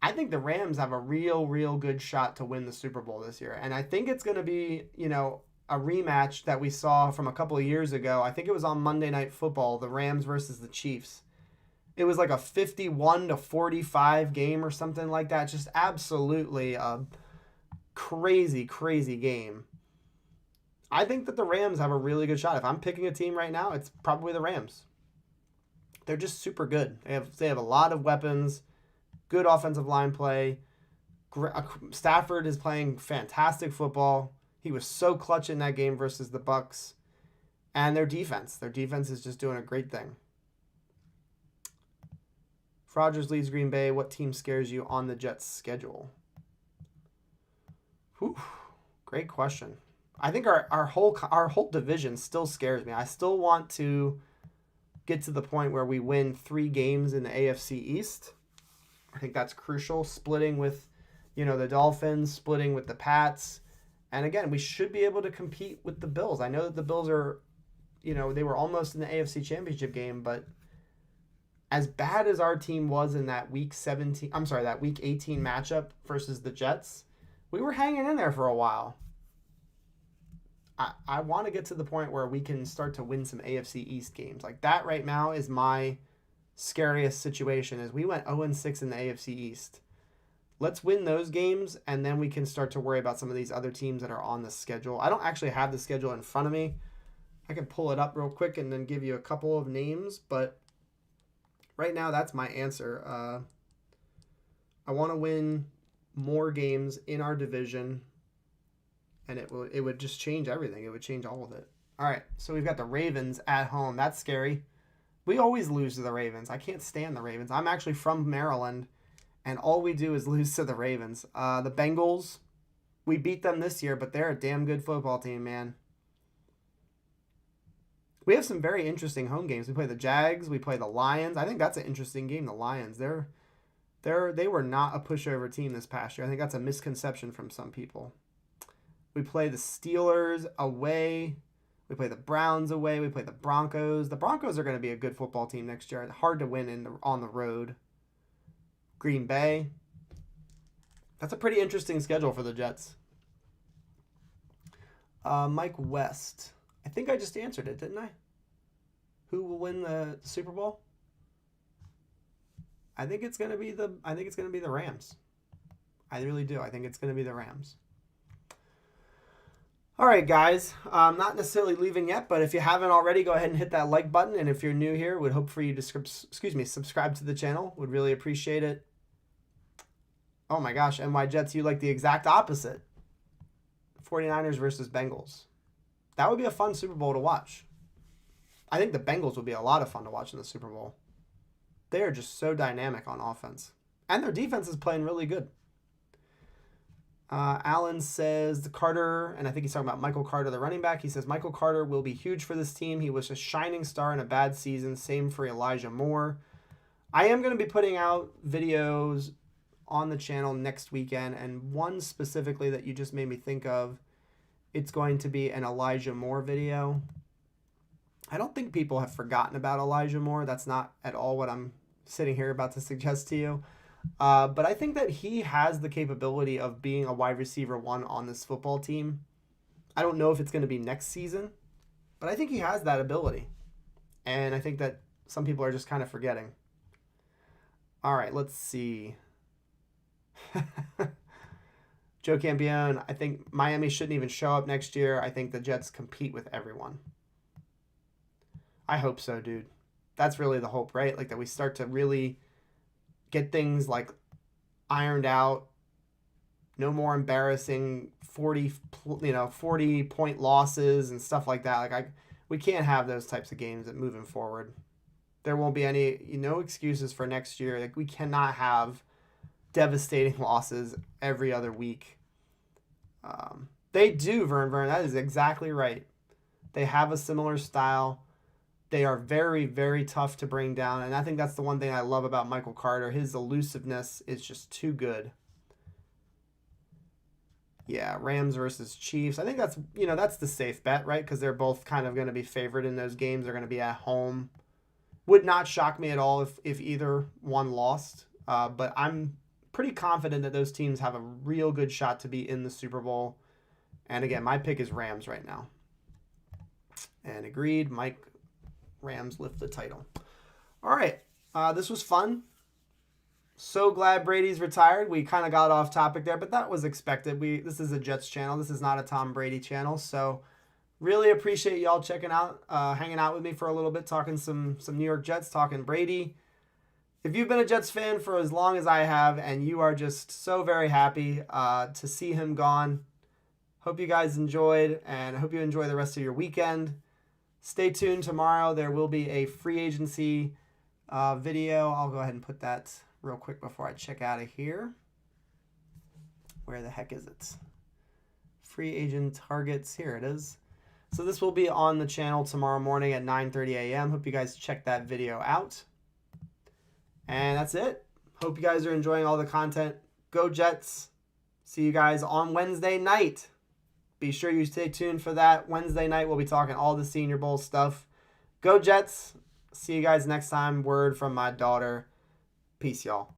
I think the Rams have a real good shot to win the Super Bowl this year. And I think it's going to be, a rematch that we saw from a couple of years ago. I think it was on Monday Night Football, the Rams versus the Chiefs. It was like a 51-45 game or something like that. Just absolutely a crazy game. I think that the Rams have a really good shot. If I'm picking a team right now, it's probably the Rams. They're just super good. They have a lot of weapons, good offensive line play. Stafford is playing fantastic football. He was so clutch in that game versus the Bucs. And their defense is just doing a great thing. Rodgers leads Green Bay. What team scares you on the Jets' schedule? Whew, great question. I think our whole division still scares me. I still want to get to the point where we win 3 games in the AFC East. I think that's crucial. Splitting with, the Dolphins, splitting with the Pats. And again, we should be able to compete with the Bills. I know that the Bills are, they were almost in the AFC Championship game, but as bad as our team was in that week 18 matchup versus the Jets, we were hanging in there for a while. I want to get to the point where we can start to win some AFC East games. Like that right now is my scariest situation, is we went 0-6 in the AFC East. Let's win those games, and then we can start to worry about some of these other teams that are on the schedule. I don't actually have the schedule in front of me. I can pull it up real quick and then give you a couple of names, but right now that's my answer. I want to win more games in our division, and it would just change everything. It would change all of it. All right, so we've got the Ravens at home. That's scary. We always lose to the Ravens. I can't stand the Ravens. I'm actually from Maryland, and all we do is lose to the Ravens. The Bengals, we beat them this year, but they're a damn good football team, man. We have some very interesting home games. We play the Jags. We play the Lions. I think that's an interesting game, the Lions. They were not a pushover team this past year. I think that's a misconception from some people. We play the Steelers away. We play the Browns away. We play the Broncos. The Broncos are going to be a good football team next year. Hard to win on the road. Green Bay. That's a pretty interesting schedule for the Jets. Mike West. I think I just answered it, didn't I? Who will win the Super Bowl? I think it's going to be the Rams. I really do. I think it's going to be the Rams. All right, guys. I'm not necessarily leaving yet, but if you haven't already, go ahead and hit that like button. And if you're new here, would hope for you to subscribe to the channel. Would really appreciate it. Oh my gosh, NY Jets, you like the exact opposite. 49ers versus Bengals. That would be a fun Super Bowl to watch. I think the Bengals would be a lot of fun to watch in the Super Bowl. They are just so dynamic on offense. And their defense is playing really good. Alan says the Carter, and I think he's talking about Michael Carter, the running back. He says Michael Carter will be huge for this team. He was a shining star in a bad season. Same for Elijah Moore. I am going to be putting out videos on the channel next weekend, and one specifically that you just made me think of, it's going to be an Elijah Moore video. I don't think people have forgotten about Elijah Moore. That's not at all what I'm sitting here about to suggest to you. But I think that he has the capability of being a wide receiver 1 on this football team. I don't know if it's going to be next season, but I think he has that ability. And I think that some people are just kind of forgetting. All right, let's see. Joe Campione, I think Miami shouldn't even show up next year. I think the Jets compete with everyone. I hope so, dude. That's really the hope, right? Like that we start to really get things like ironed out. No more embarrassing 40 point losses and stuff like that. Like we can't have those types of games moving forward. There won't be any no excuses for next year. Like we cannot have devastating losses every other week. They do, Vern. That is exactly right. They have a similar style. They are very, very tough to bring down. And I think that's the one thing I love about Michael Carter. His elusiveness is just too good. Yeah, Rams versus Chiefs. I think that's, that's the safe bet, right? Because they're both kind of going to be favored in those games. They're going to be at home. Would not shock me at all if either one lost. But I'm pretty confident that those teams have a real good shot to be in the Super Bowl. And again, my pick is Rams right now. And agreed, Mike, Rams lift the title. All right, this was fun. So glad Brady's retired. We kind of got off topic there, but that was expected. This is a Jets channel. This is not a Tom Brady channel. So really appreciate y'all checking out, hanging out with me for a little bit, talking some New York Jets, talking Brady. If you've been a Jets fan for as long as I have, and you are just so very happy to see him gone, hope you guys enjoyed, and I hope you enjoy the rest of your weekend. Stay tuned tomorrow. There will be a free agency video. I'll go ahead and put that real quick before I check out of here. Where the heck is it? Free agent targets. Here it is. So this will be on the channel tomorrow morning at 9:30 a.m. Hope you guys check that video out. And that's it. Hope you guys are enjoying all the content. Go Jets. See you guys on Wednesday night. Be sure you stay tuned for that. Wednesday night, we'll be talking all the Senior Bowl stuff. Go Jets. See you guys next time. Word from my daughter. Peace, y'all.